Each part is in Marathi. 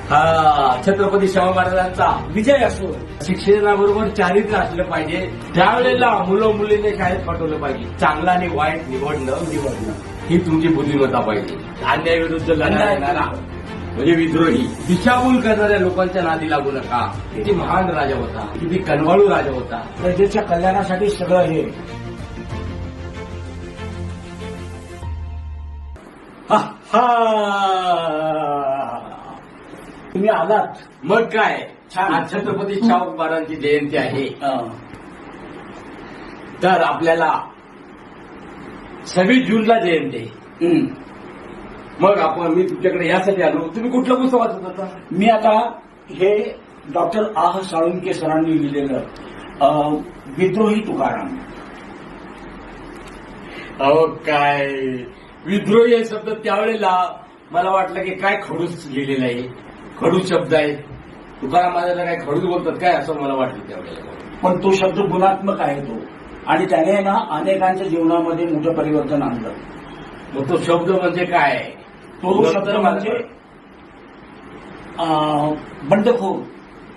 हा छत्रपती शाहू महाराजांचा विजय असो. शिक्षणाबरोबर चारित्र्य असलं पाहिजे. त्यावेळेला मुलं मुलीने शाळेत पाठवलं पाहिजे. चांगला आणि वाईट निवडणं ही तुमची बुद्धिमत्ता पाहिजे. अन्यायाविरुद्ध लढा देणारा म्हणजे विद्रोही दिशाभूल करणाऱ्या लोकांच्या नादी लागू नका. किती महान राजा होता, किती कनवाळू राजा होता. प्रजेच्या कल्याणासाठी सगळं हे. तुम्ही आलात मग काय छान. आज छत्रपती शाहू महाराजांची जयंती आहे. तर आपल्याला 26 जूनला जयंती आहे. मग मी तुमच्याकडे यासाठी आलो. तुम्ही कुठलं पुस्तक वाचत होता? मी आता हे डॉक्टर आह साळुंके सरांनी लिहिलेलं विद्रोही तुकाराम. अहो काय विद्रोही हे शब्द त्यावेळेला मला वाटलं की काय खडूस लिहिलेला आहे, खडूस शब्द आहे. तुकाराम महाराजांना काय खडूस बोलतात काय असं मला वाटलं त्यावेळेला. पण तो शब्द गुणात्मक आहे तो, आणि त्याने ना अनेकांच्या जीवनामध्ये मोठं परिवर्तन आणलं. मग तो शब्द म्हणजे काय? तो शब्द म्हणजे बंडखोर,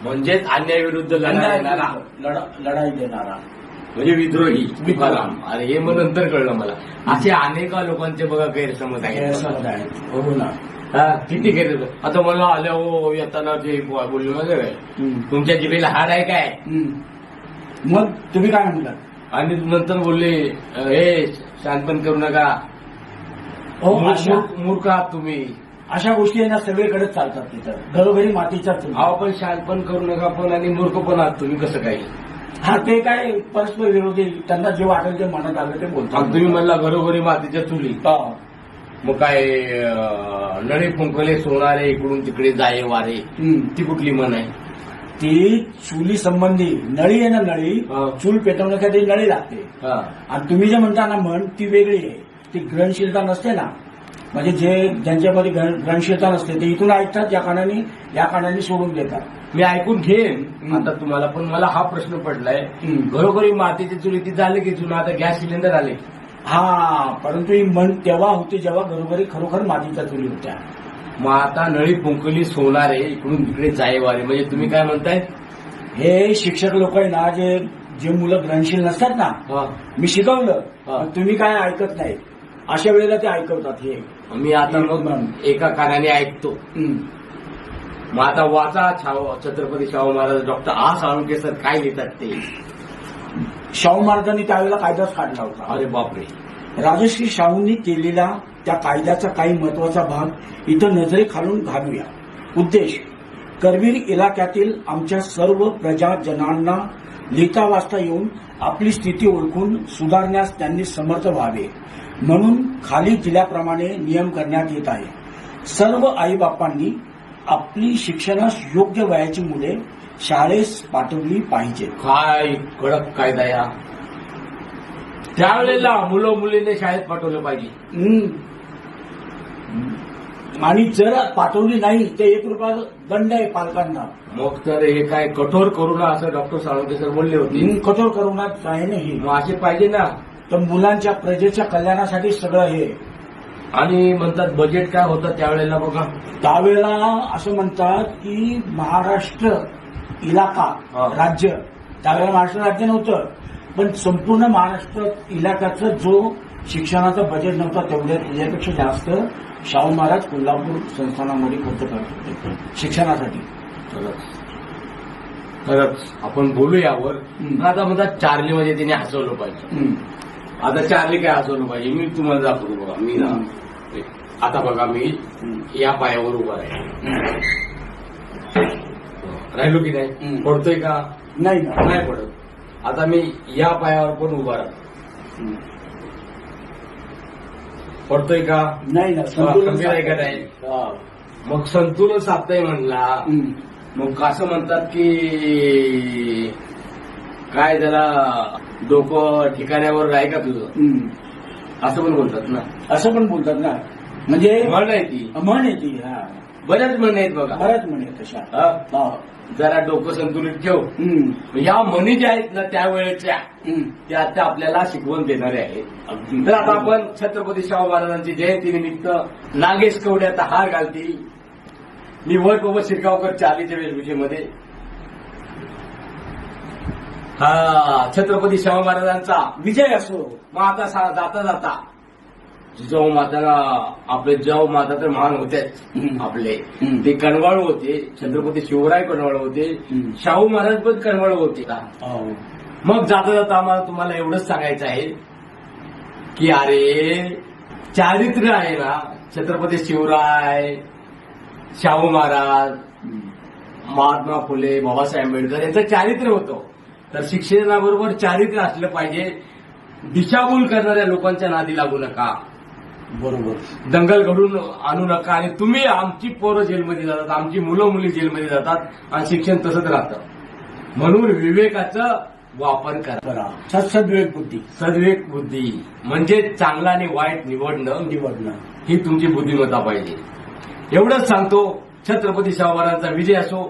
म्हणजेच अन्यायाविरुद्ध लढा देणारा, लढाई देणारा म्हणजे विद्रोही तुकाराम. अरे हे मग नंतर कळलं मला. असे अनेक लोकांचे बघा गैरसमज आहेत. हो ना. किती गैरसमज. आता मला आल्या हो येताना जे बोललो माझं काय तुमच्या जिभेला हाड आहे काय. मग तुम्ही काय म्हणता? आणि नंतर बोलले हे शांतपण करू नका, मूर्ख आहात तुम्ही. अशा गोष्टी आहे ना सगळीकडेच चालतात तिथं. घरोघरी मातीच्या चुली. पण शांतपण करू नका पण आणि मूर्ख पण आहात तुम्ही कसं काही. हा ते काय परस्पर विरोधी. त्यांना जे वाटेल ते मनात आलं ते बोलतात. तुम्ही म्हणला घरोघरी मातीच्या चुली. मग काय नळी फुंकले सोनारे इकडून तिकडे जाये वारे ती कुठली म्हण आहे? ती चुली संबंधी. नळी आहे ना, नळी चूल पेटवण्यासाठी नळी लागते. आणि तुम्ही जे म्हणता ना म्हण ती वेगळी आहे. ती ग्रहणशीलता नसते ना, म्हणजे ज्यांच्यामध्ये ग्रहणशीलता नसते ते इथून ऐकतात या कानाने सोडून देतात. मी ऐकून घेईन आता तुम्हाला. पण मला हा प्रश्न पडलाय, घरोघरी मातीची चुली ती झाली की जुनं आता गॅस सिलेंडर आले. परंतु ही म्हण तेव्हा होती जेव्हा घरोघरी खरोखर मातीच्या चुली होत्या. मग आता नळी फुंकली सोनारे इकडून तिकडे जायवारे म्हणजे तुम्ही काय म्हणताय? हे शिक्षक लोक आहे ना, जे मुलं ग्रहणशील नसतात ना, मी शिकवलं तुम्ही काय ऐकत नाही, अशा वेळेला ते ऐकवतात. हे मी आता मग एका कानाने ऐकतो. मग आता वाचा छत्रपती शाहू महाराज डॉक्टर आह साळुंके सर काय लिहितात ते. शाहू महाराजांनी त्यावेळेला कायदाच काढला होता. अरे बापरे. राजश्री शाहूंनी केलेला त्या कायद्याचा काही महत्वाचा भाग इथं नजरेखालून घालूया. उद्देश: करवीर इलाक्यातील आमच्या सर्व प्रजाजनांना लिहिता वाचता येऊन आपली स्थिती ओळखून सुधारण्यास त्यांनी समर्थ व्हावे म्हणून खाली दिल्याप्रमाणे नियम करण्यात येत आहे. सर्व आईबापांनी आपली शिक्षणास योग्य वयाची मुले शाळेस पाठवली पाहिजे. काय कडक कायदा या. त्यावेळेला मुलं मुलीने शाळेत पाठवलं पाहिजे. आणि जर पाठवली नाही तर 1 रुपया दंड आहे पालकांना. मग तर हे काय कठोर करू ना असं डॉक्टर साळुंके सर बोलले होते. कठोर करूनाच आहे नाही. मग असे पाहिजे ना. तर मुलांच्या प्रजेच्या कल्याणासाठी सगळं हे. आणि म्हणतात बजेट काय होतं त्यावेळेला बघा. त्यावेळेला असं म्हणतात की महाराष्ट्र इलाका राज्य, त्यावेळेला महाराष्ट्र राज्य नव्हतं, पण संपूर्ण महाराष्ट्र इलाक्याचं जो शिक्षणाचा बजेट नव्हता त्याच्यापेक्षा जास्त शाहू महाराज कोल्हापूर संस्थानामध्ये खर्च करत होते शिक्षणासाठी. खरंच आपण बोलू यावर. आता म्हणतात चार्ली म्हणजे तिने हसवलं पाहिजे. आता चार्ली काय हसवलं पाहिजे मी तुम्हाला दाखवतो बघा. मी ना आता बघा मी या पायावर उभा आहे. राहिलो की नाही? पडतोय का? नाही पडत. आता मी या पायावर पण उभा राहतो. पडतोय का? नाही ना. मग संतुलन साधताय म्हणला. मग असं म्हणतात की काय त्याला डोकं ठिकाण्यावर आहे का तुझं, असं पण बोलतात ना. असं पण बोलतात ना. म्हणजे म्हण आहे ती. म्हण आहे ती. बऱ्याच म्हणी आहेत बघा. बऱ्याच म्हण आहेत तशा. जरा डोकं संतुलित ठेव. या म्हणी ज्या आहेत ना त्यावेळेच्या त्या आता आपल्याला शिकवण देणारे आहेत. तर आता आपण छत्रपती शाहू महाराजांची जयंतीनिमित्त नागेश कवडे आता हार घालतील. निवड बाबा शिरगावकर चालीच्या वेशभूषेमध्ये हा छत्रपती शाहू महाराजांचा विजय असो. मग आता जाता जाता जिजाऊ माताला आपले जिजाऊ माता तर महान होतेच आपले ते कणवाळू होते. छत्रपती शिवराय कणवाळू होते. शाहू महाराज पण कणवाळू होते. मग जाता जाता आम्हाला तुम्हाला एवढंच सांगायचं आहे की अरे चारित्र्य आहे ना छत्रपती शिवराय, शाहू महाराज, महात्मा फुले, बाबासाहेब आंबेडकर यांचं चारित्र्य होतं. तर शिक्षणाबरोबर चारित्र्य असलं पाहिजे. दिशाभूल करणाऱ्या लोकांच्या नादी लागू नका. बरोबर. दंगल घडून आणू नका. आणि तुम्ही आमची पोरं जेलमध्ये जातात, आमची मुलं मुली जेलमध्ये जातात आणि शिक्षण तसंच राहतं. म्हणून विवेकाचा वापर करा. सद्विवेक बुद्धी. सद्विवेक बुद्धी म्हणजे चांगला आणि वाईट निवडणं ही तुमची बुद्धिमत्ता पाहिजे. एवढंच सांगतो. छत्रपती शाहू महाराजांचा विजय असो.